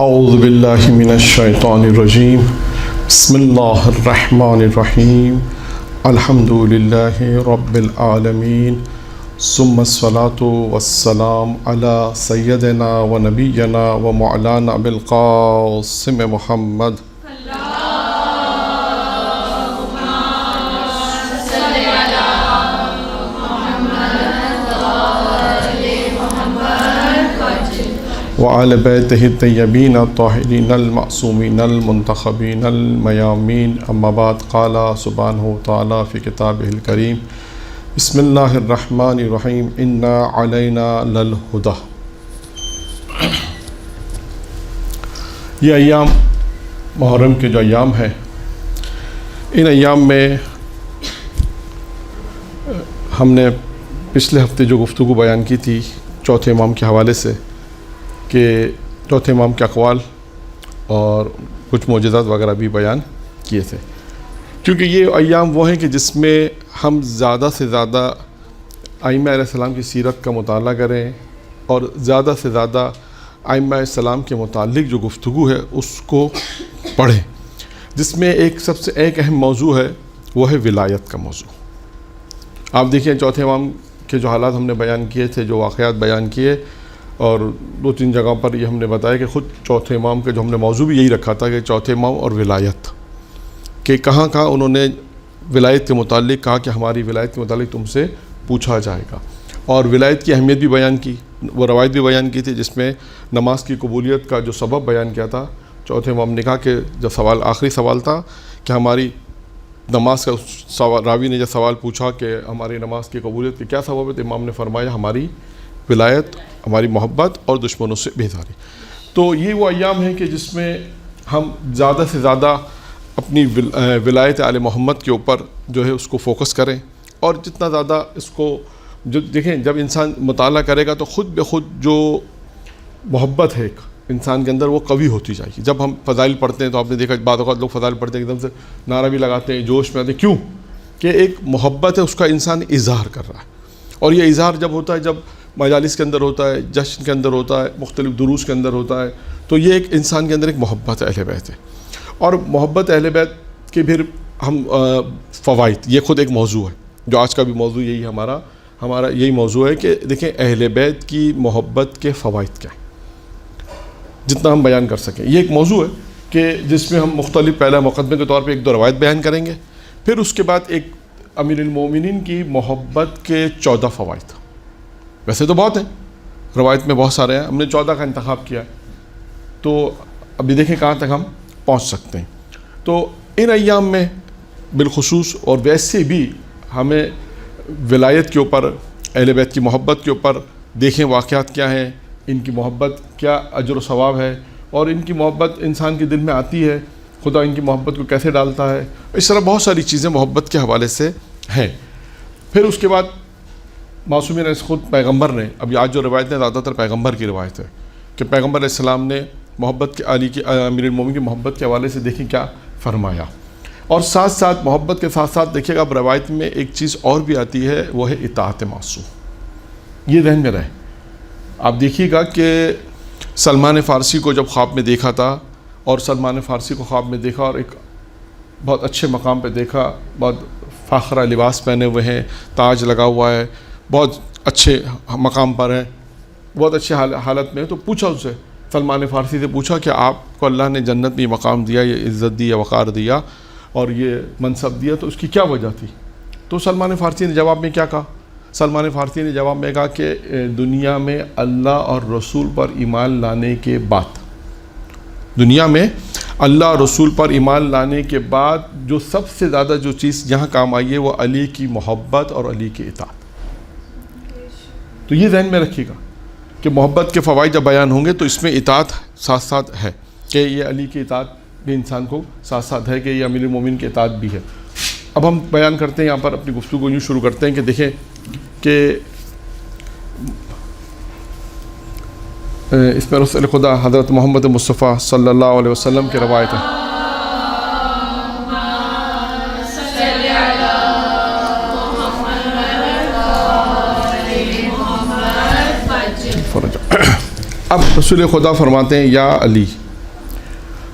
اعوذ باللہ من الشیطان الرجیم بسم اللہ الرحمن الرحیم الحمد للہ رب العالمین ثم الصلاة والسلام علی سیدنا و نبینا و مولانا ابی القاسم محمد وعلى بيته الطيبين الطاهرين المعصومين المنتخبين الميامين أما بعد قال سبحانه وتعالى في كتابه الكريم بسم الله الرحمن الرحيم إنا علينا للهدى. یہ ایام محرم کے جو ایام ہیں، ان ایام میں ہم نے پچھلے ہفتے جو گفتگو بیان کی تھی چوتھے امام کے حوالے سے کہ چوتھے امام کے اقوال اور کچھ معجزات وغیرہ بھی بیان کیے تھے، کیونکہ یہ ایام وہ ہیں کہ جس میں ہم زیادہ سے زیادہ ائمہ علیہ السلام کی سیرت کا مطالعہ کریں اور زیادہ سے زیادہ ائمہ علیہ السلام کے متعلق جو گفتگو ہے اس کو پڑھیں، جس میں سب سے ایک اہم موضوع ہے، وہ ہے ولایت کا موضوع. آپ دیکھیں چوتھے امام کے جو حالات ہم نے بیان کیے تھے، جو واقعات بیان کیے، اور 2-3 جگہوں پر یہ ہم نے بتایا کہ خود چوتھے امام کے جو ہم نے موضوع بھی یہی رکھا تھا کہ چوتھے امام اور ولایت، کہ کہاں کہاں انہوں نے ولایت کے متعلق کہا کہ ہماری ولایت کے متعلق تم سے پوچھا جائے گا، اور ولایت کی اہمیت بھی بیان کی، وہ روایت بھی بیان کی تھی جس میں نماز کی قبولیت کا جو سبب بیان کیا تھا. چوتھے امام نے کہا کہ جب آخری سوال تھا کہ ہماری نماز کا سوال، راوی نے جب سوال پوچھا کہ ہماری نماز کی قبولیت کے کیا سبب ہے، تو امام نے فرمایا ہماری ولایت، ہماری محبت اور دشمنوں سے بیزاری. تو یہ وہ ایام ہیں کہ جس میں ہم زیادہ سے زیادہ اپنی ولایت آل محمد کے اوپر جو ہے اس کو فوکس کریں، اور جتنا زیادہ اس کو دیکھیں، جب انسان مطالعہ کرے گا تو خود بخود جو محبت ہے ایک انسان کے اندر وہ قوی ہوتی جائے گی. جب ہم فضائل پڑھتے ہیں تو آپ نے دیکھا بعض اوقات لوگ فضائل پڑھتے ہیں ایک دم سے نعرہ بھی لگاتے ہیں، جوش میں آتے ہیں، کیوں کہ ایک محبت ہے، اس کا انسان اظہار کر رہا ہے. اور یہ اظہار جب ہوتا ہے، جب مجالس کے اندر ہوتا ہے، جشن کے اندر ہوتا ہے، مختلف دروس کے اندر ہوتا ہے، تو یہ ایک انسان کے اندر ایک محبت اہل بیت ہے. اور محبت اہل بیت کے پھر ہم فوائد، یہ خود ایک موضوع ہے، جو آج کا بھی موضوع یہی ہمارا یہی موضوع ہے کہ دیکھیں اہل بیت کی محبت کے فوائد کیا ہیں، جتنا ہم بیان کر سکیں. یہ ایک موضوع ہے کہ جس میں ہم مختلف پہلا مقدمے کے طور پہ 1-2 روایت بیان کریں گے، پھر اس کے بعد ایک امیر المومنین کی محبت کے 14 فوائد. ویسے تو بہت ہیں، روایت میں بہت سارے ہیں، ہم نے 14 کا انتخاب کیا ہے، تو ابھی دیکھیں کہاں تک ہم پہنچ سکتے ہیں. تو ان ایام میں بالخصوص اور ویسے بھی ہمیں ولایت کے اوپر، اہل بیت کی محبت کے اوپر دیکھیں واقعات کیا ہیں، ان کی محبت کیا اجر و ثواب ہے، اور ان کی محبت انسان کے دل میں آتی ہے، خدا ان کی محبت کو کیسے ڈالتا ہے. اس طرح بہت ساری چیزیں محبت کے حوالے سے ہیں. پھر اس کے بعد معصومین خود پیغمبر نے، ابھی آج جو روایت ہے زیادہ تر پیغمبر کی روایت ہے کہ پیغمبر علیہ السلام نے محبت کے امیر المومنین کی محبت کے حوالے سے دیکھیں کیا فرمایا. اور ساتھ ساتھ محبت کے ساتھ ساتھ دیکھیے گا اب روایت میں ایک چیز اور بھی آتی ہے، وہ ہے اطاعت معصوم. یہ ذہن میں رہے. آپ دیکھیے گا کہ سلمان فارسی کو جب خواب میں دیکھا تھا، اور سلمان فارسی کو خواب میں دیکھا اور ایک بہت اچھے مقام پہ دیکھا، بہت فاخرہ لباس پہنے ہوئے ہیں، تاج لگا ہوا ہے، بہت اچھے مقام پر ہیں، بہت اچھے حالت میں. تو پوچھا اس سے، سلمان فارسی سے پوچھا کہ آپ کو اللہ نے جنت میں یہ مقام دیا، یہ عزت دی، یہ وقار دیا اور یہ منصب دیا، تو اس کی کیا وجہ تھی؟ تو سلمان فارسی نے جواب میں کیا کہا؟ سلمان فارسی نے جواب میں کہا کہ دنیا میں اللہ اور رسول پر ایمان لانے کے بعد، دنیا میں اللہ اور رسول پر ایمان لانے کے بعد جو سب سے زیادہ جو چیز یہاں کام آئی ہے وہ علی کی محبت اور علی کی اطاعت. تو یہ ذہن میں رکھیے گا کہ محبت کے فوائد جب بیان ہوں گے تو اس میں اطاعت ساتھ ساتھ ہے، کہ یہ علی کی اطاعت بھی انسان کو ساتھ ساتھ ہے، کہ یہ امیر المومنین کی اطاعت بھی ہے. اب ہم بیان کرتے ہیں، یہاں پر اپنی گفتگو یوں شروع کرتے ہیں کہ دیکھیں کہ اس میں رسول خدا حضرت محمد مصطفیٰ صلی اللہ علیہ وسلم کی روایت ہے. اب رسول خدا فرماتے ہیں یا علی،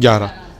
11,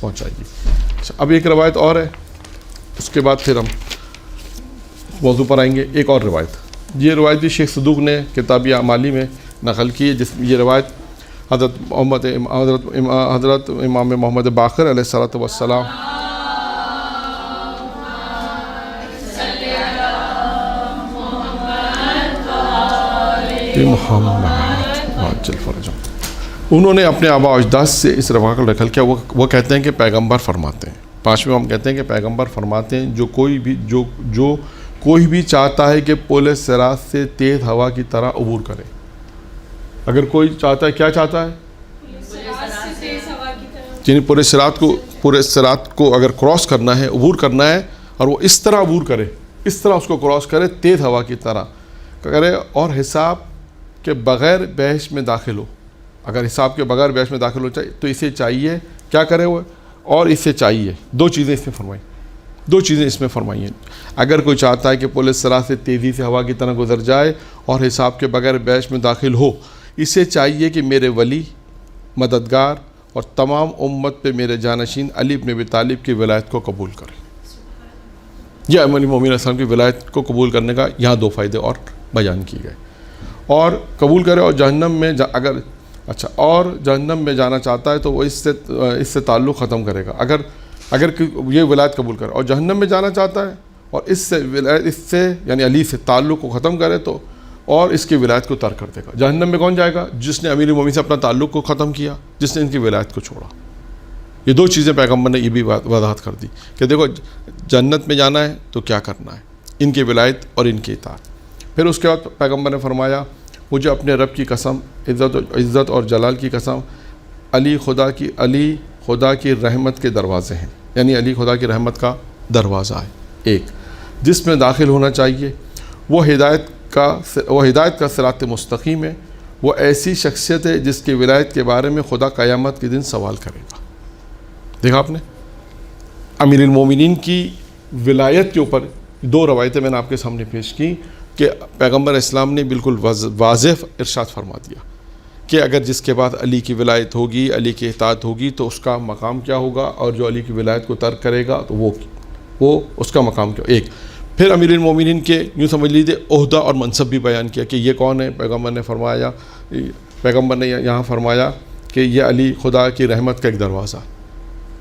پہنچائے گی۔ اب ایک روایت اور ہے، اس کے بعد پھر ہم موضوع پر آئیں گے۔ ایک اور روایت، یہ روایت بھی شیخ صدوق نے کتاب اعمالی میں نقل کی ہے، جس یہ روایت حضرت امام محمد باقر علیہ الصلوۃ والسلام انہوں نے اپنے آباء و اجداد سے اس روایت کو نقل کیا۔ وہ کہتے ہیں کہ پیغمبر فرماتے ہیں، پانچویں ہم کہتے ہیں کہ پیغمبر فرماتے ہیں، جو کوئی بھی چاہتا ہے کہ پل صراط سے تیز ہوا کی طرح عبور کرے۔ اگر کوئی چاہتا ہے، کیا چاہتا ہے؟ یعنی پورے صراط کو اگر کراس کرنا ہے، عبور کرنا ہے، اور وہ اس طرح عبور کرے، اس طرح اس کو کراس کرے، تیز ہوا کی طرح کرے، اور حساب کے بغیر بحث میں داخل ہو۔ اگر حساب کے بغیر بحث میں داخل ہو چاہیے تو اسے چاہیے کیا کرے وہ، اور اسے چاہیے دو چیزیں اس میں فرمائی ہیں۔ اگر کوئی چاہتا ہے کہ پل صراط سے تیزی سے ہوا کی طرح گزر جائے اور حساب کے بغیر بحث میں داخل ہو، اسے چاہیے کہ میرے ولی، مددگار اور تمام امت پہ میرے جانشین علی بن ابی طالب کی ولایت کو قبول کرے۔ یہ امیر المومنین علیہ السلام کی ولایت کو قبول کرنے کا یہاں دو فائدے اور بیان کیے گئے۔ اور قبول کرے، اور جہنم میں اور جہنم میں جانا چاہتا ہے تو وہ اس سے تعلق ختم کرے گا۔ اگر یہ ولایت قبول کرے اور جہنم میں جانا چاہتا ہے اور اس سے یعنی علی سے تعلق کو ختم کرے تو اور اس کی ولایت کو ترک کر دے گا۔ جہنم میں کون جائے گا؟ جس نے امیر المومنین سے اپنا تعلق کو ختم کیا، جس نے ان کی ولایت کو چھوڑا۔ یہ دو چیزیں پیغمبر نے یہ بھی وضاحت کر دی کہ دیکھو جنت میں جانا ہے تو کیا کرنا ہے، ان کی ولایت اور ان کی اطاعت۔ پھر اس کے بعد پیغمبر نے فرمایا، مجھے اپنے رب کی قسم، عزت اور جلال کی قسم، علی خدا کی رحمت کے دروازے ہیں، یعنی علی خدا کی رحمت کا دروازہ ہے ایک، جس میں داخل ہونا چاہیے۔ وہ ہدایت کا صراط مستقیم ہے، وہ ایسی شخصیت ہے جس کی ولایت کے بارے میں خدا قیامت کے دن سوال کرے گا۔ دیکھا آپ نے، امیر المومنین کی ولایت کے اوپر دو روایتیں میں نے آپ کے سامنے پیش کی کہ پیغمبر اسلام نے بالکل واضح ارشاد فرما دیا کہ اگر جس کے بعد علی کی ولایت ہوگی، علی کی اطاعت ہوگی تو اس کا مقام کیا ہوگا، اور جو علی کی ولایت کو ترک کرے گا تو وہ اس کا مقام کیا۔ ایک پھر امیر المومنین کے یوں سمجھ لیجیے عہدہ اور منصب بھی بیان کیا کہ یہ کون ہے۔ پیغمبر نے یہاں فرمایا کہ یہ علی خدا کی رحمت کا ایک دروازہ،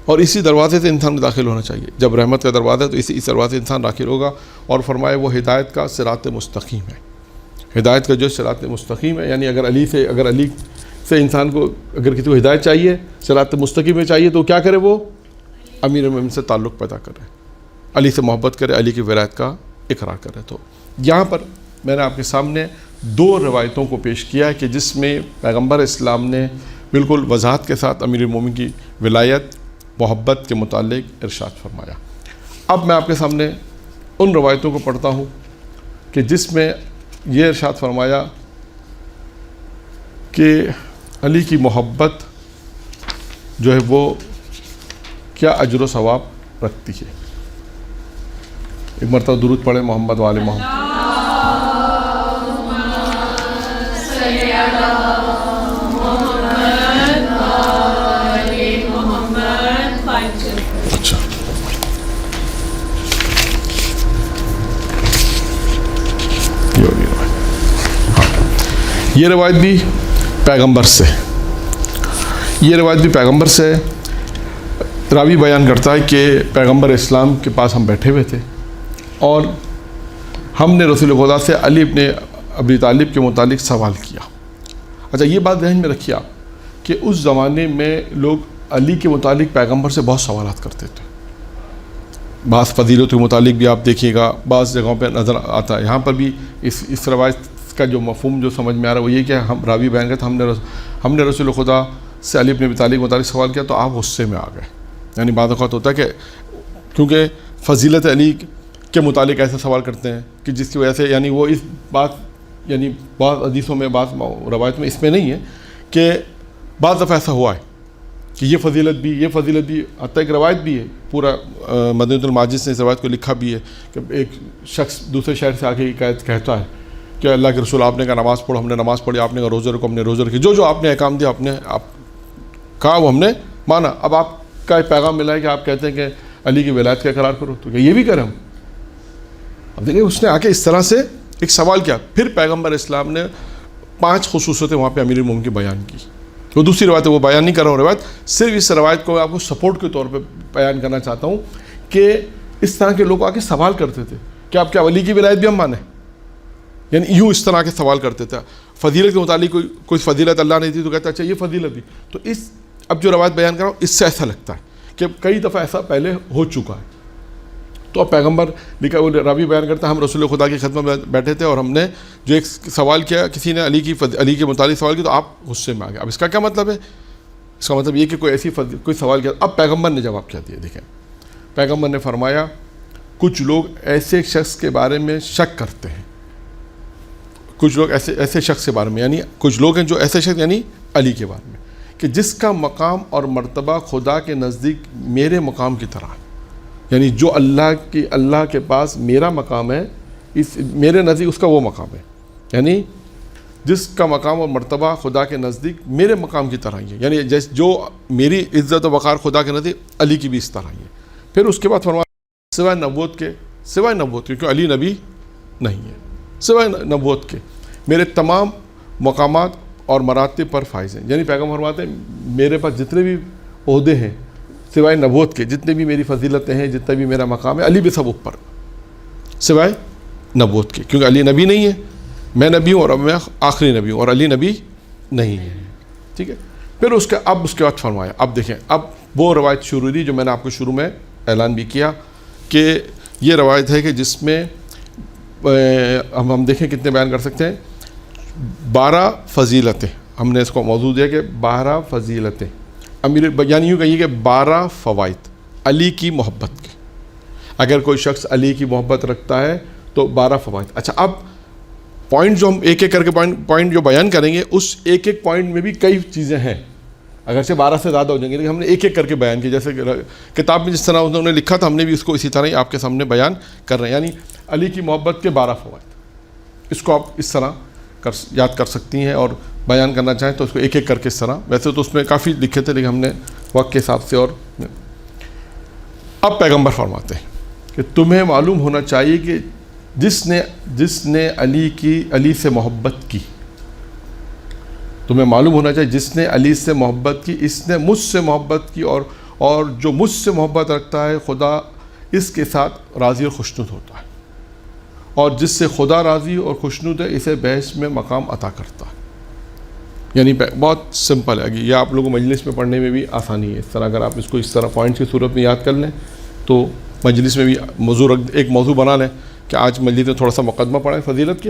اور اسی دروازے سے انسان داخل ہونا چاہیے۔ جب رحمت کا دروازہ ہے تو اس دروازے سے انسان داخل ہوگا، اور فرمایا وہ ہدایت کا صراط مستقیم ہے۔ ہدایت کا جو صراط مستقیم ہے، یعنی اگر علی سے انسان کو اگر کسی کو ہدایت چاہیے، صراط مستقیم میں چاہیے تو کیا کرے، وہ امیر المومنین سے تعلق پیدا کرے، علی سے محبت کرے، علی کی ولایت کا اقرار کرے۔ تو یہاں پر میں نے آپ کے سامنے دو روایتوں کو پیش کیا ہے کہ جس میں پیغمبر اسلام نے بالکل وضاحت کے ساتھ امیر المومنین کی ولایت، محبت کے متعلق ارشاد فرمایا۔ اب میں آپ کے سامنے ان روایتوں کو پڑھتا ہوں کہ جس میں یہ ارشاد فرمایا کہ علی کی محبت جو ہے وہ کیا اجر و ثواب رکھتی ہے۔ ایک مرتبہ درود پڑھیں محمد وآل محمد۔ اچھا، یہ روایت بھی پیغمبر سے راوی بیان کرتا ہے کہ پیغمبر اسلام کے پاس ہم بیٹھے ہوئے تھے اور ہم نے رسول خدا سے علی ابن ابی طالب کے متعلق سوال کیا۔ اچھا، یہ بات ذہن میں رکھیے آپ کہ اس زمانے میں لوگ علی کے متعلق پیغمبر سے بہت سوالات کرتے تھے۔ بعض فضیلت کے متعلق بھی آپ دیکھیے گا، بعض جگہوں پہ نظر آتا ہے۔ یہاں پر بھی اس روایت کا جو مفہوم جو سمجھ میں آ رہا ہے وہ یہ کہ ہم راوی بیان کرتے ہم نے رسول خدا سے علی ابن ابی طالب کے متعلق سوال کیا تو آپ غصے میں آ گئے۔ یعنی بعض اوقات ہوتا ہے کہ کیونکہ فضیلت علی کے متعلق ایسا سوال کرتے ہیں کہ جس کی وجہ سے یعنی وہ اس بات یعنی بعض حدیثوں میں بعض روایت میں اس میں نہیں ہے کہ بعض دفعہ ایسا ہوا ہے کہ یہ فضیلت بھی حتیٰ ایک روایت بھی ہے، پورا مدینۃ الماجد نے اس روایت کو لکھا بھی ہے کہ ایک شخص دوسرے شہر سے آ کے کہتا ہے کہ اللہ کے رسول آپ نے کہا نماز پڑھو، ہم نے نماز پڑھی، آپ نے کہا روزہ رکھو، ہم نے روزہ رکھی، جو آپ نے احکام دیا آپ کہا وہ ہم نے مانا، اب آپ کا پیغام ملا ہے کہ آپ کہتے ہیں کہ علی کی ولایت کا اقرار کرو، تو کیا یہ بھی کریں ہم؟ اب دیکھیں اس نے آ کے اس طرح سے ایک سوال کیا. پھر پیغمبر اسلام نے 5 خصوصیتیں وہاں پہ امیر المومنین کی بیان کی. وہ دوسری روایت ہے، وہ بیان نہیں کر رہا ہوں روایت، صرف اس روایت کو آپ کو سپورٹ کے طور پہ بیان کرنا چاہتا ہوں کہ اس طرح کے لوگ آ کے سوال کرتے تھے کہ آپ کیا ولی کی ولایت بھی ہم مانیں؟ یعنی یوں اس طرح کے سوال کرتے تھے. فضیلت کے متعلق کوئی فضیلت اللہ نے دی تو کہتا ہے اچھا یہ فضیلت دی. تو اس اب جو روایت بیان کر رہا ہوں اس سے ایسا لگتا ہے کہ کئی دفعہ ایسا پہلے ہو چکا ہے. تو اب پیغمبر لکھا وہ راوی بیان کرتا ہے ہم رسول خدا کی خدمت میں بیٹھے تھے اور ہم نے جو ایک سوال کیا، کسی نے علی کے متعلق سوال کیا تو آپ غصے میں آ گئے. اب اس کا کیا مطلب ہے؟ اس کا مطلب یہ کہ کوئی سوال کیا. اب پیغمبر نے جواب کیا دیا. دیکھیں پیغمبر نے فرمایا کچھ لوگ ایسے شخص کے بارے میں شک کرتے ہیں، کچھ لوگ ایسے شخص کے بارے میں، یعنی کچھ لوگ ہیں جو ایسے شخص یعنی علی کے بارے میں کہ جس کا مقام اور مرتبہ خدا کے نزدیک میرے مقام کی طرح ہے. یعنی جو اللہ کے پاس میرا مقام ہے میرے نزدیک اس کا وہ مقام ہے. یعنی جس کا مقام اور مرتبہ خدا کے نزدیک میرے مقام کی طرح ہی ہے. یعنی جو میری عزت و وقار خدا کے نزدیک علی کی بھی اس طرح ہی ہے. پھر اس کے بعد فرمایا سوائے نبوت کے کیونکہ علی نبی نہیں ہے، سوائے نبوت کے میرے تمام مقامات اور مراتب پر فائز ہیں. یعنی پیغمبر فرماتے ہیں میرے پاس جتنے بھی عہدے ہیں سوائے نبوت کے، جتنے بھی میری فضیلتیں ہیں، جتنا بھی میرا مقام ہے، علی بھی سب اوپر سوائے نبوت کے، کیونکہ علی نبی نہیں ہے. میں نبی ہوں اور اب میں آخری نبی ہوں اور علی نبی نہیں ہے. ٹھیک ہے. پھر اس کے بعد فرمایا اب دیکھیں اب وہ روایت شروع ہوئی جو میں نے آپ کو شروع میں اعلان بھی کیا کہ یہ روایت ہے کہ جس میں ہم دیکھیں کتنے بیان کر سکتے ہیں. 12 فضیلتیں ہم نے اس کو موضوع دیا کہ 12 فضیلتیں یعنی یوں کہیے کہ 12 فوائد علی کی محبت کے. اگر کوئی شخص علی کی محبت رکھتا ہے تو 12 فوائد. اچھا اب پوائنٹ جو ہم ایک ایک کر کے پوائنٹ جو بیان کریں گے اس ایک ایک پوائنٹ میں بھی کئی چیزیں ہیں، اگرچہ 12 سے زیادہ ہو جائیں گے لیکن ہم نے ایک ایک کر کے بیان کیا. جیسے کتاب میں جس طرح انہوں نے لکھا تھا ہم نے بھی اس کو اسی طرح ہی آپ کے سامنے بیان کر رہے ہیں. یعنی علی کی محبت کے 12 فوائد، اس کو آپ اس طرح یاد کر سکتی ہیں اور بیان کرنا چاہیں تو اس کو ایک ایک کر کے اس طرح. ویسے تو اس میں کافی لکھے تھے لیکن ہم نے وقت کے حساب سے. اور اب پیغمبر فرماتے ہیں کہ تمہیں معلوم ہونا چاہیے کہ جس نے علی سے محبت کی، تمہیں معلوم ہونا چاہیے جس نے علی سے محبت کی اس نے مجھ سے محبت کی، اور جو مجھ سے محبت رکھتا ہے خدا اس کے ساتھ راضی اور خوشنود ہوتا ہے، اور جس سے خدا راضی اور خوشنود ہے اسے بحث میں مقام عطا کرتا ہے. یعنی بہت سمپل ہے، یہ آپ لوگوں کو مجلس میں پڑھنے میں بھی آسانی ہے. اس طرح اگر آپ اس کو اس طرح پوائنٹ کی صورت میں یاد کر لیں تو مجلس میں بھی ایک موضوع بنا لیں کہ آج مجلس میں تھوڑا سا مقدمہ پڑھیں فضیلت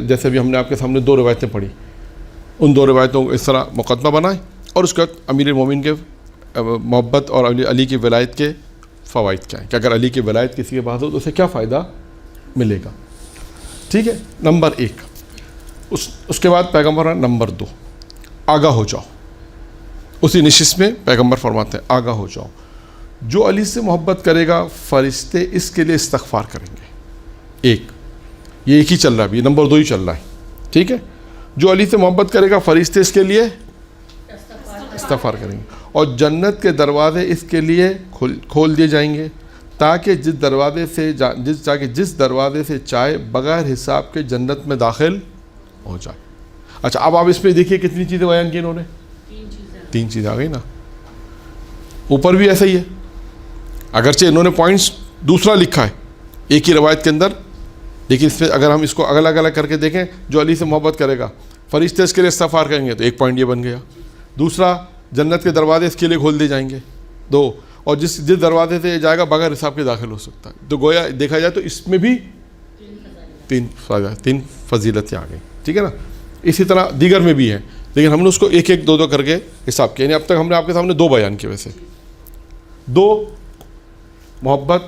جیسے بھی ہم نے آپ کے سامنے 2 روایتیں پڑھی، ان 2 روایتوں کو اس طرح مقدمہ بنائیں اور اس کے بعد امیر المومنین کے محبت اور علی کی ولایت کے فوائد کیا ہیں کہ اگر علی کی ولایت کسی کے پاس ہو تو اسے کیا فائدہ ملے گا. ٹھیک ہے. نمبر 1. اس کے بعد پیغمبر نمبر 2 آگاہ ہو جاؤ. اسی نشست میں پیغمبر فرماتے ہیں آگاہ ہو جاؤ، جو علی سے محبت کرے گا فرشتے اس کے لیے استغفار کریں گے. یہ ایک ہی چل رہا ہے ابھی، نمبر 2 ہی چل رہا ہے. ٹھیک ہے. جو علی سے محبت کرے گا فرشتے اس کے لیے استغفار کریں گے اور جنت کے دروازے اس کے لیے کھول دیے جائیں گے تاکہ جس دروازے سے چاہے بغیر حساب کے جنت میں داخل ہو جائے. اچھا اب آپ اس پہ دیکھیے کتنی چیزیں بیان کی انہوں نے. 3 چیزیں آ گئی نا. اوپر بھی ایسا ہی ہے، اگرچہ انہوں نے پوائنٹس دوسرا لکھا ہے ایک ہی روایت کے اندر، لیکن اس میں اگر ہم اس کو الگ الگ کر کے دیکھیں جو علی سے محبت کرے گا فرشتے اس کے لیے استغفار کریں گے تو ایک پوائنٹ یہ بن گیا. دوسرا جنت کے دروازے اس کے لیے کھول دیے جائیں گے 2، اور جس دروازے سے جائے گا بغیر حساب کے داخل ہو سکتا ہے. تو گویا دیکھا جائے تو اس میں بھی 3 فضیلتیں آ گئیں. ٹھیک ہے نا. اسی طرح دیگر میں بھی ہیں لیکن ہم نے اس کو ایک 2 کر کے حساب کیا. یعنی اب تک ہم نے آپ کے سامنے 2 بیان کیے، ویسے 2 محبت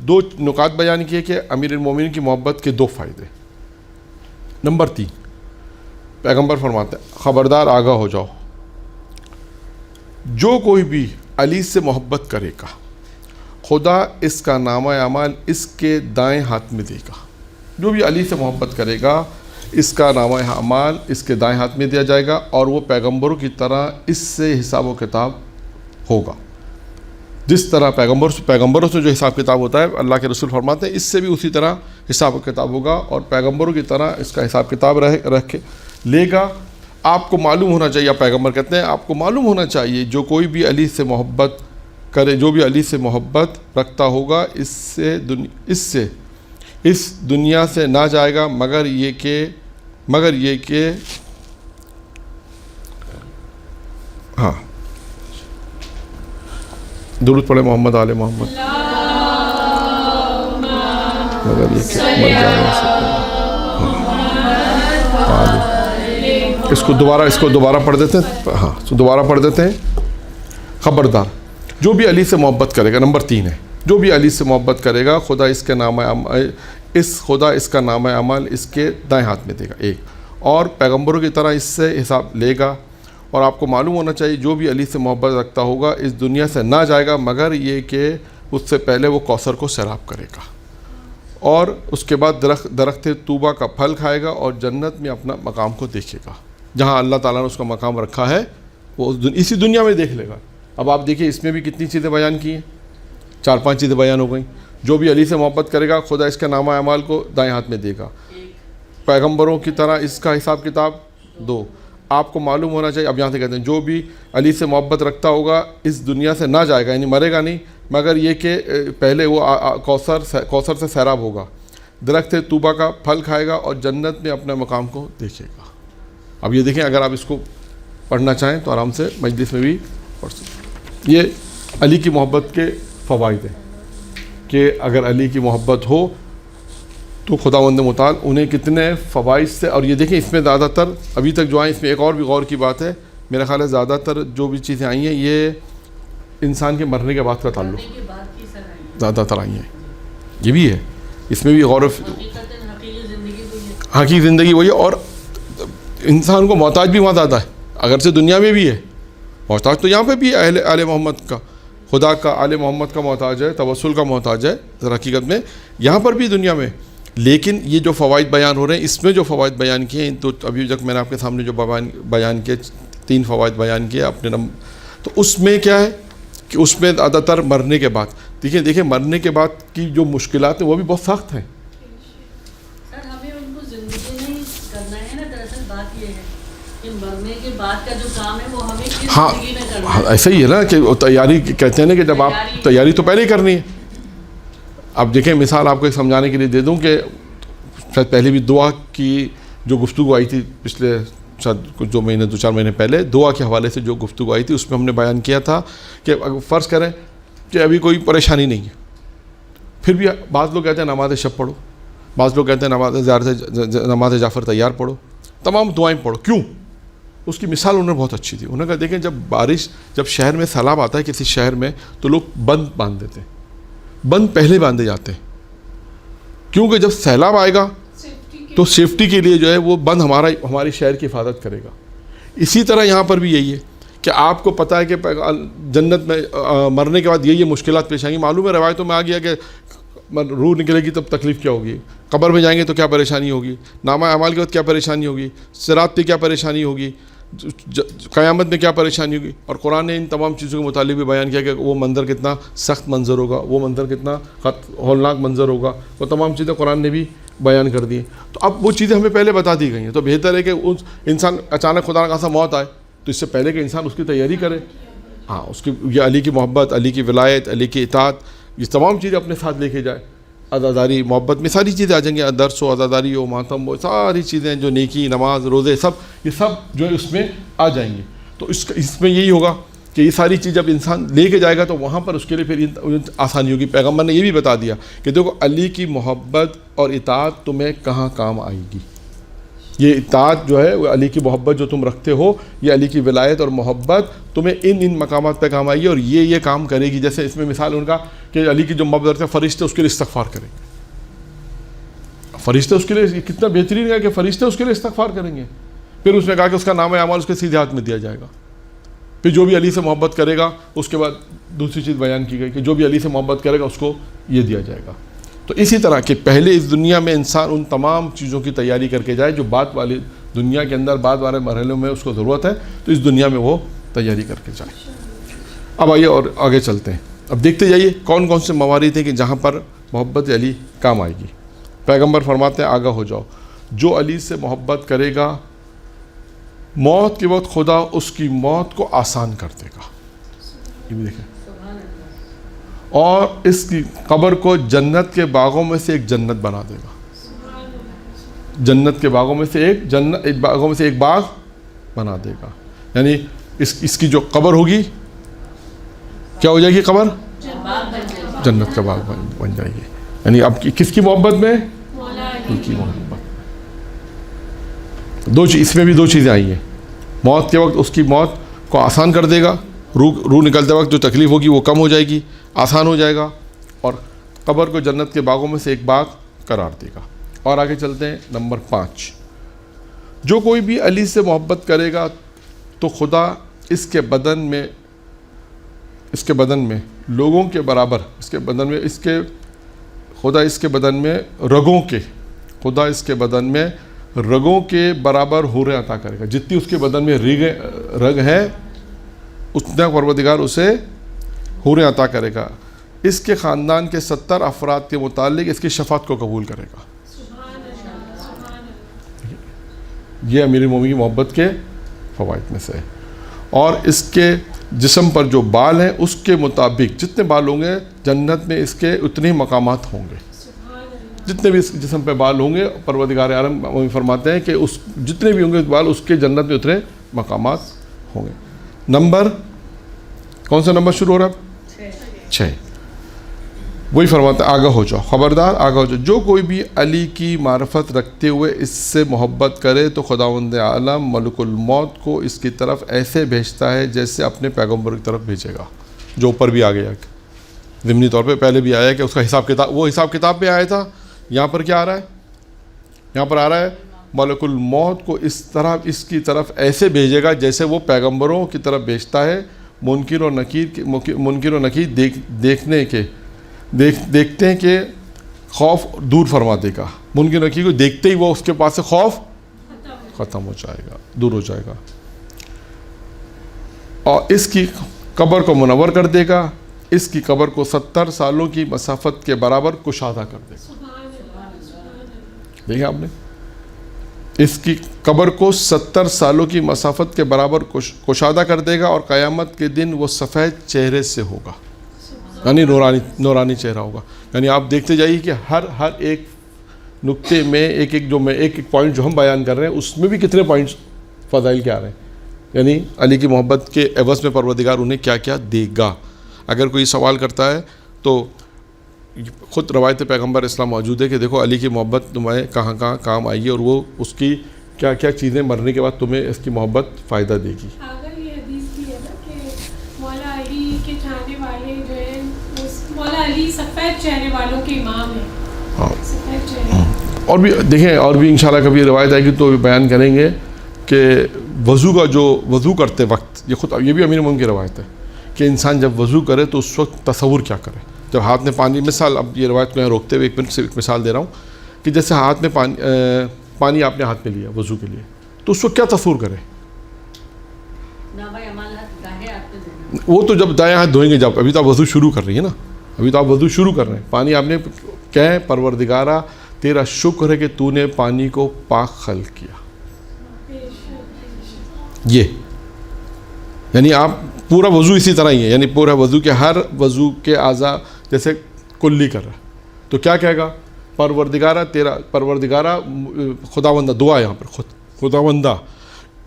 2 نکات بیان کیے کہ امیر المومنین کی محبت کے 2 فائدے. نمبر 3 پیغمبر فرماتے ہیں خبردار آگاہ ہو جاؤ، جو کوئی بھی علی سے محبت کرے گا خدا اس کا نامہ اعمال اس کے دائیں ہاتھ میں دے گا. جو بھی علی سے محبت کرے گا اس کا نامہ اعمال اس کے دائیں ہاتھ میں دیا جائے گا اور وہ پیغمبروں کی طرح اس سے حساب و کتاب ہوگا. جس طرح پیغمبروں سے جو حساب کتاب ہوتا ہے، اللہ کے رسول فرماتے ہیں اس سے بھی اسی طرح حساب کتاب ہوگا، اور پیغمبروں کی طرح اس کا حساب کتاب رکھ کے لے گا۔ آپ کو معلوم ہونا چاہیے، پیغمبر کہتے ہیں آپ کو معلوم ہونا چاہیے جو کوئی بھی علی سے محبت کرے، جو بھی علی سے محبت رکھتا ہوگا اس دنیا سے نہ جائے گا مگر یہ کہ ہاں درود پڑھے محمد آل محمد، مگر یہ کہ مر جائے گا۔ اس کو دوبارہ پڑھ دیتے ہیں، ہاں دوبارہ پڑھ دیتے ہیں۔ خبردار جو بھی علی سے محبت کرے گا، نمبر 3 ہے، جو بھی علی سے محبت کرے گا خدا اس کا نام عمل اس کے دائیں ہاتھ میں دے گا، ایک، اور پیغمبروں کی طرح اس سے حساب لے گا۔ اور آپ کو معلوم ہونا چاہیے جو بھی علی سے محبت رکھتا ہوگا اس دنیا سے نہ جائے گا مگر یہ کہ اس سے پہلے وہ کوثر کو سیراب کرے گا، اور اس کے بعد درخت طوبہ کا پھل کھائے گا اور جنت میں اپنا مقام کو دیکھے گا۔ جہاں اللہ تعالیٰ نے اس کا مقام رکھا ہے وہ اسی دنیا میں دیکھ لے گا۔ اب آپ دیکھیے اس میں بھی کتنی چیزیں بیان کی ہیں، 4-5 چیزیں بیان ہو گئیں۔ جو بھی علی سے محبت کرے گا خدا اس کے نامہ اعمال کو دائیں ہاتھ میں دے گا، پیغمبروں کی طرح اس کا حساب کتاب 2۔ آپ کو معلوم ہونا چاہیے، اب یہاں سے کہتے ہیں جو بھی علی سے محبت رکھتا ہوگا اس دنیا سے نہ جائے گا، یعنی مرے گا نہیں مگر یہ کہ پہلے وہ کوثر سے سیراب ہوگا، درخت طوبہ کا پھل کھائے گا اور جنت میں اپنے مقام کو دیکھے گا۔ اب یہ دیکھیں، اگر آپ اس کو پڑھنا چاہیں تو آرام سے مجلس میں بھی پڑھ سکتے۔ یہ علی کی محبت کے فوائد ہیں کہ اگر علی کی محبت ہو تو خداوند متعال انہیں کتنے فوائد سے، اور یہ دیکھیں اس میں زیادہ تر ابھی تک جو آئیں اس میں ایک اور بھی غور کی بات ہے، میرا خیال ہے زیادہ تر جو بھی چیزیں آئی ہیں یہ انسان کے مرنے کے بعد کا تعلق زیادہ تر آئی ہیں، یہ بھی ہے، اس میں بھی غور حقیقی زندگی وہی ہے، اور انسان کو محتاج بھی وہاں زیادہ ہے، اگرچہ دنیا میں بھی ہے محتاج، تو یہاں پہ بھی آل محمد کا، خدا کا، آل محمد کا محتاج ہے، توسل کا محتاج ہے در حقیقت میں یہاں پر بھی دنیا میں۔ لیکن یہ جو فوائد بیان ہو رہے ہیں، اس میں جو فوائد بیان کیے ہیں، تو ابھی تک میں نے آپ کے سامنے جو بیان کیے 3 فوائد بیان کیے اپنے تو اس میں کیا ہے کہ اس میں زیادہ تر مرنے کے بعد دیکھیں مرنے کے بعد کی جو مشکلات ہیں وہ بھی بہت سخت ہیں۔ سر ہمیں ان کو زندگی نہیں کرنا ہے نا، دراصل بات یہ ہے کہ مرنے کے بعد کا جو کام ہے وہ ہمیں کس زندگی میں کرنا ہے۔ ایسا ہی ہے نا کہ تیاری کہتے ہیں نا کہ جب آپ تیاری تو پہلے ہی کرنی ہے۔ اب دیکھیں مثال آپ کو ایک سمجھانے کے لیے دے دوں کہ شاید پہلے بھی دعا کی جو گفتگو آئی تھی پچھلے شاید کچھ 2-4 مہینے پہلے، دعا کے حوالے سے جو گفتگو آئی تھی اس میں ہم نے بیان کیا تھا کہ فرض کریں کہ ابھی کوئی پریشانی نہیں ہے، پھر بھی بعض لوگ کہتے ہیں نماز شب پڑھو، بعض لوگ کہتے ہیں نماز جعفر تیار پڑھو، تمام دعائیں پڑھو۔ کیوں؟ اس کی مثال انہوں نے بہت اچھی تھی۔ انہوں نے کہا دیکھیں جب شہر میں سیلاب آتا ہے کسی شہر میں تو لوگ بند باندھ دیتے ہیں، بند پہلے باندھے جاتے ہیں، کیونکہ جب سیلاب آئے گا تو سیفٹی کے لیے جو ہے وہ بند ہماری شہر کی حفاظت کرے گا۔ اسی طرح یہاں پر بھی یہی ہے کہ آپ کو پتہ ہے کہ جنت میں مرنے کے بعد یہ مشکلات پیش آئیں گی۔ معلوم ہے روایتوں میں آ گیا کہ روح نکلے گی تب تکلیف کیا ہوگی، قبر میں جائیں گے تو کیا پریشانی ہوگی، نامہ اعمال کے وقت کیا پریشانی ہوگی، صراط پہ کیا پریشانی ہوگی، قیامت میں کیا پریشانی ہوگی۔ اور قرآن نے ان تمام چیزوں کے متعلق بھی بیان کیا کہ وہ منظر کتنا سخت منظر ہوگا، وہ منظر کتنا ہولناک منظر ہوگا، وہ تمام چیزیں قرآن نے بھی بیان کر دی ہیں۔ تو اب وہ چیزیں ہمیں پہلے بتا دی گئی ہیں، تو بہتر ہے کہ انسان اچانک خدا نخواستہ موت آئے تو اس سے پہلے کہ انسان اس کی تیاری کرے، ہاں اس کی یہ علی کی محبت، علی کی ولایت، علی کی اطاعت، یہ تمام چیزیں اپنے ساتھ لے کے جائے۔ عزاداری محبت میں ساری چیزیں آ جائیں گی، درس و عزاداری و ماتم و ساری چیزیں جو نیکی، نماز، روزے، یہ سب جو ہے اس میں آ جائیں گی۔ تو اس میں یہی ہوگا کہ یہ ساری چیز جب انسان لے کے جائے گا تو وہاں پر اس کے لیے پھر آسانی ہوگی۔ پیغمبر نے یہ بھی بتا دیا کہ دیکھو علی کی محبت اور اطاعت تمہیں کہاں کام آئے گی، یہ اطاعت جو ہے وہ علی کی محبت جو تم رکھتے ہو، یہ علی کی ولایت اور محبت تمہیں ان مقامات پہ کام آئے گی اور یہ کام کرے گی۔ جیسے اس میں مثال ان کا کہ علی کی جو محبت رکھتے ہیں فرشتے اس کے لیے استغفار کریں گے، فرشتے اس کے لیے کتنا بہترین ہے کہ فرشتے اس کے لیے استغفار کریں گے۔ پھر اس نے کہا کہ اس کا نام اعمال اس کے سیدھے ہاتھ میں دیا جائے گا۔ پھر جو بھی علی سے محبت کرے گا، اس کے بعد دوسری چیز بیان کی گئی کہ جو بھی علی سے محبت کرے گا اس کو یہ دیا جائے گا۔ تو اسی طرح کہ پہلے اس دنیا میں انسان ان تمام چیزوں کی تیاری کر کے جائے جو بعد والی دنیا کے اندر بعد والے مرحلوں میں اس کو ضرورت ہے، تو اس دنیا میں وہ تیاری کر کے جائے۔ اب آئیے اور آگے چلتے ہیں، اب دیکھتے جائیے کون کون سے موارد ہیں کہ جہاں پر محبت علی کام آئے گی. پیغمبر فرماتے ہیں آگاہ ہو جاؤ, جو علی سے محبت کرے گا موت کے وقت خدا اس کی موت کو آسان کر دے گا. یہ بھی دیکھیں, اور اس کی قبر کو جنت کے باغوں میں سے ایک جنت بنا دے گا. جنت کے باغوں میں سے ایک باغ بنا دے گا. یعنی اس کی جو قبر ہوگی کیا ہو جائے گی؟ قبر جنت کا باغ بن جائے گی. یعنی اب کس کی محبت میں؟ ان کی محبت. اس میں بھی دو چیزیں آئی ہیں. موت کے وقت اس کی موت کو آسان کر دے گا, روح نکلتے وقت جو تکلیف ہوگی وہ کم ہو جائے گی, آسان ہو جائے گا, اور قبر کو جنت کے باغوں میں سے ایک باغ قرار دے گا. اور آگے چلتے ہیں نمبر 5. جو کوئی بھی علی سے محبت کرے گا تو خدا اس کے بدن میں لوگوں کے برابر خدا اس کے بدن میں رگوں کے برابر حوریں عطا کرے گا. جتنی اس کے بدن میں رگ ہیں اتنا پروردگار اسے حوریں عطا کرے گا. اس کے خاندان کے 70 افراد کے متعلق اس کی شفاعت کو قبول کرے گا. یہ امیر المومنین کی محبت کے فوائد میں سے ہے. اور اس کے جسم پر جو بال ہیں اس کے مطابق جتنے بال ہوں گے جنت میں اس کے اتنے ہی مقامات ہوں گے. جتنے بھی اس جسم پہ بال ہوں گے پروردگار عالم فرماتے ہیں کہ جتنے بھی ہوں گے بال اس کے جنت میں اتنے مقامات ہوں گے. نمبر کون سا نمبر شروع ہو رہا ہے؟ 6. وہی فرماتا ہے آگاہ ہو جاؤ, خبردار آگاہ ہو جاؤ. جو کوئی بھی علی کی معرفت رکھتے ہوئے اس سے محبت کرے تو خداوند عالم ملک الموت کو اس کی طرف ایسے بھیجتا ہے جیسے اپنے پیغمبر کی طرف بھیجے گا. جو اوپر بھی آ گیا ضمنی طور پہ پہلے بھی آیا کہ اس کا حساب کتاب پہ آیا تھا. یہاں پر کیا آ رہا ہے؟ یہاں پر آ رہا ہے ملک الموت کو اس کی طرف ایسے بھیجے گا جیسے وہ پیغمبروں کی طرف بھیجتا ہے. منکر و نکیر دیکھتے ہیں کہ خوف دور فرما دے گا. منکر و نکیر کو دیکھتے ہی وہ اس کے پاس سے خوف ختم ہو جائے گا, دور ہو جائے گا, اور اس کی قبر کو منور کر دے گا. اس کی قبر کو 70 سالوں کی مسافت کے برابر کشادہ کر دے گا. دیکھیں آپ نے, اس کی قبر کو 70 سالوں کی مسافت کے برابر کشادہ کر دے گا, اور قیامت کے دن وہ سفید چہرے سے ہوگا, یعنی نورانی چہرہ ہوگا. یعنی آپ دیکھتے جائیے کہ ہر ایک نقطے میں ایک پوائنٹ جو ہم بیان کر رہے ہیں اس میں بھی کتنے پوائنٹس فضائل کے آ رہے ہیں. یعنی علی کی محبت کے عوض میں پروردگار انہیں کیا کیا دے گا. اگر کوئی سوال کرتا ہے تو خود روایت پیغمبر اسلام موجود ہے کہ دیکھو علی کی محبت تمہیں کہاں کہاں کام آئی ہے, اور وہ اس کی کیا کیا چیزیں مرنے کے بعد تمہیں اس کی محبت فائدہ دے گی. اگر یہ حدیث بھی ہے نا کہ مولا علی کے چاہنے والے جو ہیں مولا علی سفید چہرے والوں کے امام ہیں. ہاں, سفید چہرے. اور بھی دیکھیں, اور بھی انشاءاللہ کبھی روایت آئے گی تو بیان کریں گے کہ وضو کرتے وقت یہ بھی امیر المومنین کی روایت ہے کہ انسان جب وضو کرے تو اس وقت تصور کیا کرے. جب ہاتھ میں پانی, مثال اب یہ روایت کو یہاں روکتے ہوئے ایک مثال دے رہا ہوں کہ جیسے ہاتھ میں پانی آپ نے ہاتھ میں لیا وضو کے لیے, تو اس وقت کیا تصور کرے؟ وہ تو جب دائیں ہاتھ دھوئیں گے, جب ابھی تو آپ وضو شروع کر رہی ہیں نا, ابھی تو آپ وضو شروع کر رہے ہیں, پانی آپ نے کہیں پروردگارہ تیرا شکر ہے کہ تو نے پانی کو پاک خلق کیا. یہ یعنی آپ پورا وضو اسی طرح ہی ہے, یعنی پورا وضو کے ہر وضو کے اعضاء جیسے کلی کر رہا ہے تو کیا کہے گا؟ پروردگارہ خداوندہ, دعا یہاں پر خداوندہ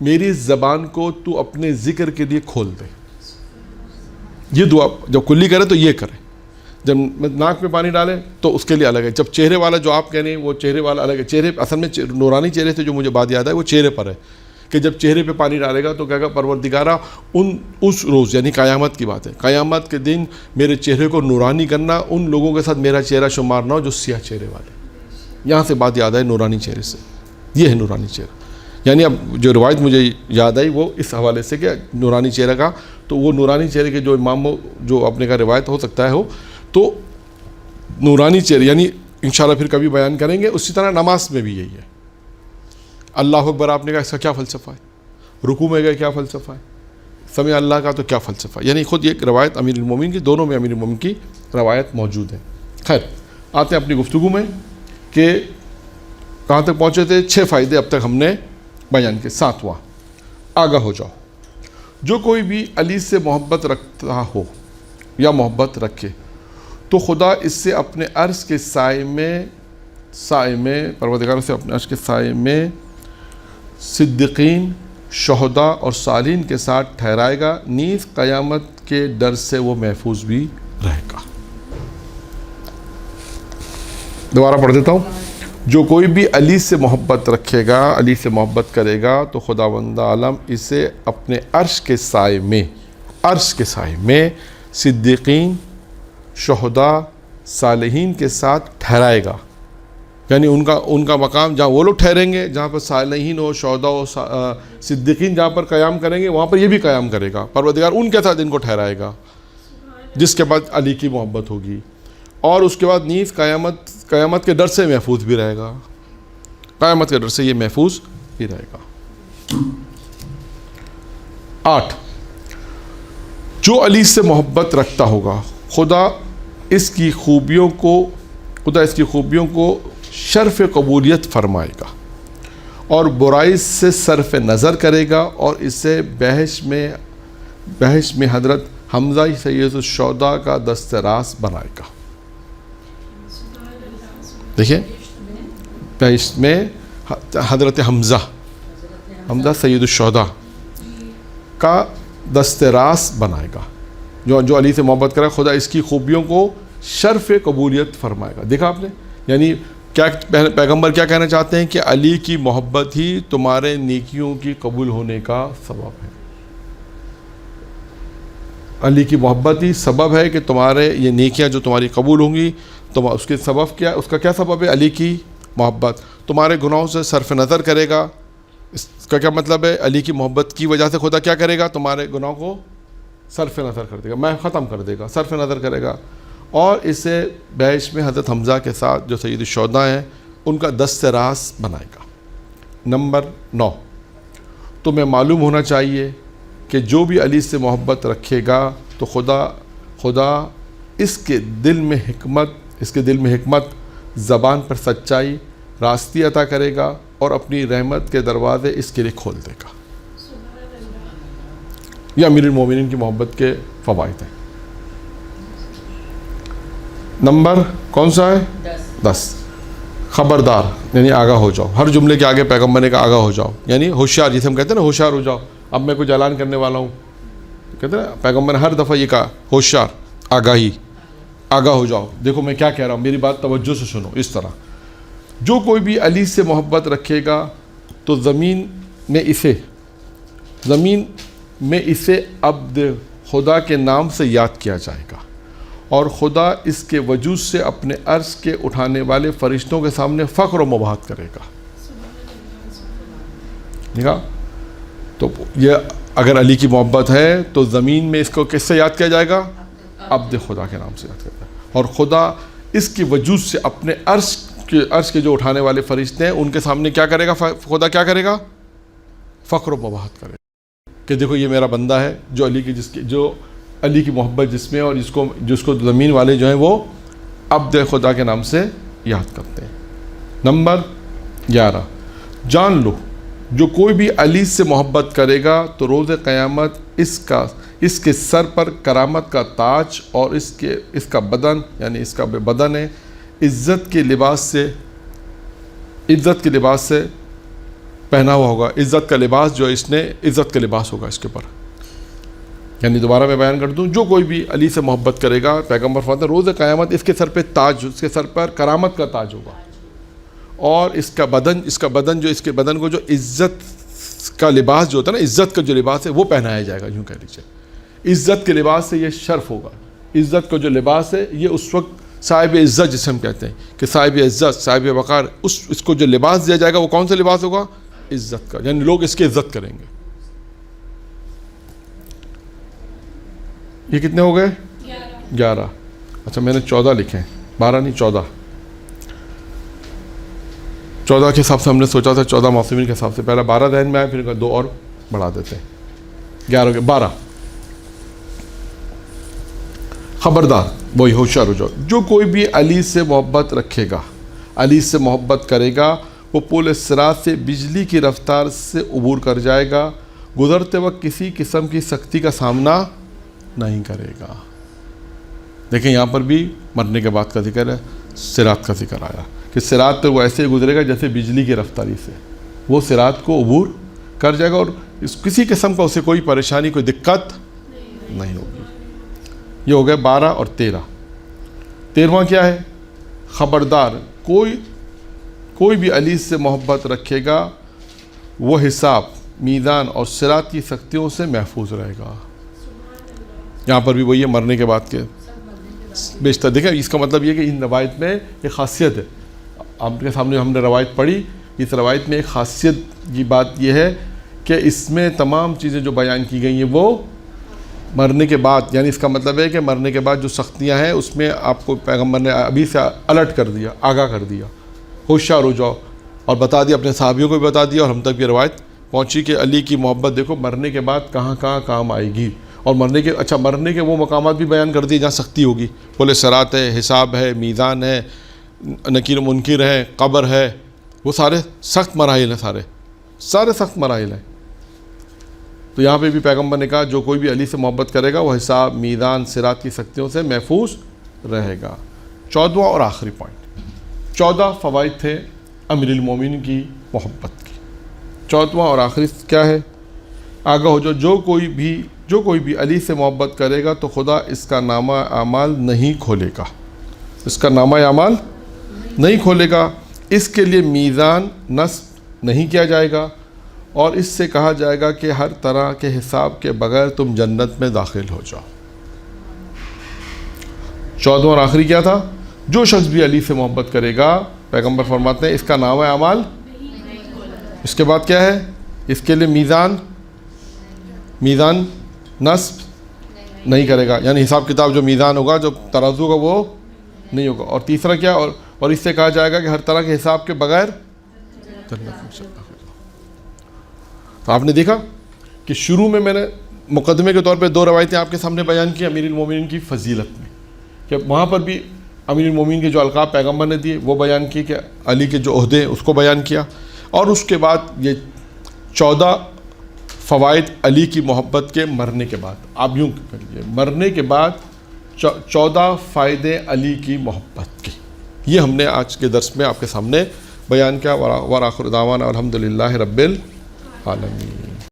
میری زبان کو تو اپنے ذکر کے لیے کھول دے. یہ دعا جب کلی کرے تو یہ کرے. جب ناک میں پانی ڈالے تو اس کے لیے الگ ہے. جب چہرے والا جو آپ کہہ رہے ہیں وہ چہرے والا الگ ہے. چہرے اصل میں نورانی چہرے سے جو مجھے بات یاد ہے وہ چہرے پر ہے کہ جب چہرے پہ پانی ڈالے گا تو کہے گا پروردگارہ اس روز, یعنی قیامت کی بات ہے, قیامت کے دن میرے چہرے کو نورانی کرنا, ان لوگوں کے ساتھ میرا چہرہ شمار نہ ہو جو سیاہ چہرے والے. یہاں سے بات یاد آئے نورانی چہرے سے, یہ ہے نورانی چہرہ. یعنی اب جو روایت مجھے یاد آئی وہ اس حوالے سے کہ نورانی چہرہ کا, تو وہ نورانی چہرے کے جو امام جو اپنے کا روایت ہو سکتا ہے ہو, تو نورانی چہرے یعنی انشاءاللہ پھر کبھی بیان کریں گے. اسی طرح نماز میں بھی یہی ہے. اللہ اکبر آپ نے کہا اس کا کیا فلسفہ ہے, رکوع میں گئے کیا فلسفہ ہے, سمع اللہ کا تو کیا فلسفہ. یعنی خود یہ روایت امیر المومنین کی، دونوں میں امیر المومنین کی روایت موجود ہے. خیر آتے ہیں اپنی گفتگو میں کہ کہاں تک پہنچے تھے. 6 فائدے اب تک ہم نے بیان کیے. 7واں، آگاہ ہو جاؤ. جو کوئی بھی علی سے محبت رکھتا ہو یا محبت رکھے تو خدا اس سے اپنے عرش کے سائے میں پروردگار سے اپنے عرش کے سائے میں صدیقین، شہداء اور صالحین کے ساتھ ٹھہرائے گا، نیز قیامت کے ڈر سے وہ محفوظ بھی رہے گا. دوبارہ پڑھ دیتا ہوں. جو کوئی بھی علی سے محبت رکھے گا، علی سے محبت کرے گا تو خداوند عالم اسے اپنے عرش کے سائے میں صدیقین، شہداء، صالحین کے ساتھ ٹھہرائے گا. یعنی ان کا مقام جہاں وہ لوگ ٹھہریں گے، جہاں پر صالحین ہو، شہداء ہو، صدیقین جہاں پر قیام کریں گے، وہاں پر یہ بھی قیام کرے گا. پروردگار ان کے ساتھ ان کو ٹھہرائے گا جس کے بعد علی کی محبت ہوگی. اور اس کے بعد نیز قیامت کے ڈر سے محفوظ بھی رہے گا. قیامت کے ڈر سے یہ محفوظ بھی رہے گا. 8، جو علی سے محبت رکھتا ہوگا خدا اس کی خوبیوں کو شرف قبولیت فرمائے گا اور برائی سے صرف نظر کرے گا اور اسے بحث میں حضرت حمزہ سید الشہداء کا دست راست بنائے گا. دیکھیں بحث میں حضرت حمزہ سید الشہداء کا دست راست بنائے گا. جو علی سے محبت کرے خدا اس کی خوبیوں کو شرف قبولیت فرمائے گا. دیکھا آپ نے، یعنی کیا پیغمبر کیا کہنا چاہتے ہیں کہ علی کی محبت ہی تمہارے نیکیوں کی قبول ہونے کا سبب ہے. علی کی محبت ہی سبب ہے کہ تمہارے یہ نیکیاں جو تمہاری قبول ہوں گی. اس کے سبب کیا، اس کا کیا سبب ہے؟ علی کی محبت. تمہارے گناہوں سے صرف نظر کرے گا. اس کا کیا مطلب ہے؟ علی کی محبت کی وجہ سے خدا کیا کرے گا؟ تمہارے گناہوں کو صرف نظر کر دے گا، میں ختم کر دے گا، صرف نظر کرے گا. اور اسے بحث میں حضرت حمزہ کے ساتھ جو سید الشہداء ہیں ان کا دست راست بنائے گا. نمبر 9، تمہیں معلوم ہونا چاہیے کہ جو بھی علی سے محبت رکھے گا تو خدا اس کے دل میں حکمت، زبان پر سچائی، راستی عطا کرے گا اور اپنی رحمت کے دروازے اس کے لیے کھول دے گا. یہ امیر المومنین کی محبت کے فوائد ہیں. نمبر کون سا ہے؟ 10، خبردار یعنی آگاہ ہو جاؤ. ہر جملے کے آگے پیغمبر نے کہا آگاہ ہو جاؤ، یعنی ہوشیار، جسے ہم کہتے ہیں نا ہوشیار ہو جاؤ. اب میں کچھ اعلان کرنے والا ہوں، کہتے ہیں نا پیغمبر نے ہر دفعہ یہ کہا ہوشیار، آگاہ ہو جاؤ. دیکھو میں کیا کہہ رہا ہوں، میری بات توجہ سے سنو. اس طرح جو کوئی بھی علی سے محبت رکھے گا تو زمین میں اسے عبد خدا کے نام سے یاد کیا جائے گا اور خدا اس کے وجود سے اپنے عرش کے اٹھانے والے فرشتوں کے سامنے فخر و مباہت کرے گا. دیکھا تو یہ اگر علی کی محبت ہے تو زمین میں اس کو کس سے یاد کیا جائے گا؟ عبد خدا کے نام سے یاد کیا جائے گا. اور خدا اس کے وجود سے اپنے عرش کے جو اٹھانے والے فرشتے ہیں ان کے سامنے کیا کرے گا؟ خدا کیا کرے گا؟ فخر و مباہت کرے گا کہ دیکھو یہ میرا بندہ ہے جو علی کی محبت جس میں، اور جس کو زمین والے جو ہیں وہ عبد خدا کے نام سے یاد کرتے ہیں. نمبر 11، جان لو جو کوئی بھی علی سے محبت کرے گا تو روز قیامت اس کے سر پر کرامت کا تاج اور اس کا بدن، یعنی اس کا بدن ہے، عزت کے لباس سے پہنا ہوا ہوگا. عزت کا لباس جو عزت کا لباس ہوگا اس کے پر. یعنی دوبارہ میں بیان کر دوں، جو کوئی بھی علی سے محبت کرے گا، پیغمبر فرماتے ہیں روز قیامت اس کے سر پہ تاج، اس کے سر پر کرامت کا تاج ہوگا. اور اس کا بدن جو اس کے بدن کو جو عزت کا لباس جو ہوتا ہے نا، عزت کا جو لباس ہے وہ پہنایا جائے گا. یوں کہہ لیجیے عزت کے لباس سے یہ شرف ہوگا. عزت کا جو لباس ہے یہ اس وقت صاحب عزت جسے ہم کہتے ہیں کہ صاحب عزت، صاحب وقار، اس کو جو لباس دیا جائے گا وہ کون سا لباس ہوگا؟ عزت کا. یعنی لوگ اس کی عزت کریں گے. یہ کتنے ہو گئے؟ 11. اچھا میں نے 14 لکھے ہیں، 12 نہیں 14. 14 کے حساب سے ہم نے سوچا تھا 14 معصومین کے حساب سے، پہلا 12 ذہن میں آیا، پھر 2 اور بڑھا دیتے ہیں. 11 ہو گئے. 12 خبردار وہی ہوشیار ہو جاؤ، جو کوئی بھی علی سے محبت رکھے گا، علی سے محبت کرے گا، وہ پل صراط سے بجلی کی رفتار سے عبور کر جائے گا، گزرتے وقت کسی قسم کی سختی کا سامنا نہیں کرے گا۔ دیکھیں یہاں پر بھی مرنے کے بعد کا ذکر ہے، صراط کا ذکر آیا کہ صراط پہ وہ ایسے ہی گزرے گا جیسے بجلی کی رفتاری سے، وہ صراط کو عبور کر جائے گا اور کسی قسم کا اسے کوئی پریشانی، کوئی دقت نہیں ہوگی۔ یہ ہو گئے 12 اور 13۔ 13واں کیا ہے؟ خبردار کوئی بھی علی سے محبت رکھے گا وہ حساب، میزان اور صراط کی سختیوں سے محفوظ رہے گا۔ یہاں پر بھی وہی ہے، مرنے کے بعد کے بیشتر۔ دیکھیں اس کا مطلب یہ کہ ان روایت میں ایک خاصیت ہے، آپ کے سامنے ہم نے روایت پڑھی، اس روایت میں ایک خاصیت کی بات یہ ہے کہ اس میں تمام چیزیں جو بیان کی گئی ہیں وہ مرنے کے بعد، یعنی اس کا مطلب ہے کہ مرنے کے بعد جو سختیاں ہیں اس میں آپ کو پیغمبر نے ابھی سے الرٹ کر دیا، آگاہ کر دیا، ہوشیار ہو جاؤ، اور بتا دیا، اپنے صحابیوں کو بھی بتا دیا، اور ہم تک یہ روایت پہنچی کہ علی کی محبت دیکھو مرنے کے بعد کہاں کہاں کام آئے گی، اور مرنے کے وہ مقامات بھی بیان کر دیے جہاں سختی ہوگی، بولے صراط ہے، حساب ہے، میزان ہے، نکیر منکر ہے، قبر ہے، وہ سارے سخت مراحل ہیں، سارے سخت مراحل ہیں۔ تو یہاں پہ بھی پیغمبر نے کہا جو کوئی بھی علی سے محبت کرے گا وہ حساب، میزان، صراط کی سختیوں سے محفوظ رہے گا۔ 14واں اور آخری پوائنٹ، 14 فوائد تھے امیر المومنین کی محبت کی۔ 14واں اور آخری کیا ہے؟ آگاہ ہو جو کوئی بھی علی سے محبت کرے گا تو خدا اس کا نامہ اعمال نہیں کھولے گا، اس کا نامہ اعمال نہیں کھولے گا، اس کے لیے میزان نصب نہیں کیا جائے گا، اور اس سے کہا جائے گا کہ ہر طرح کے حساب کے بغیر تم جنت میں داخل ہو جاؤ۔ 14واں اور آخری کیا تھا؟ جو شخص بھی علی سے محبت کرے گا، پیغمبر فرماتے ہیں اس کا نامہ اعمال، اس کے بعد کیا ہے؟ اس کے لیے میزان نصب نہیں کرے گا، یعنی حساب کتاب جو میزان ہوگا، جو ترازو کا، وہ نہیں ہوگا، اور تیسرا کیا؟ اور اس سے کہا جائے گا کہ ہر طرح کے حساب کے بغیر جنت میں۔ تو آپ نے دیکھا کہ شروع میں نے مقدمے کے طور پہ 2 روایتیں آپ کے سامنے بیان کی امیر المومنین کی فضیلت میں، کہ وہاں پر بھی امیر المومنین کے جو القاب پیغمبر نے دیے وہ بیان کی، کہ علی کے جو عہدے اس کو بیان کیا، اور اس کے بعد یہ 14 فوائد علی کی محبت کے مرنے کے بعد۔ آپ یوں کریے، مرنے کے بعد 14 فائدے علی کی محبت کے، یہ ہم نے آج کے درس میں آپ کے سامنے بیان کیا۔ وآخر دعوانا الحمدللہ رب العالمین۔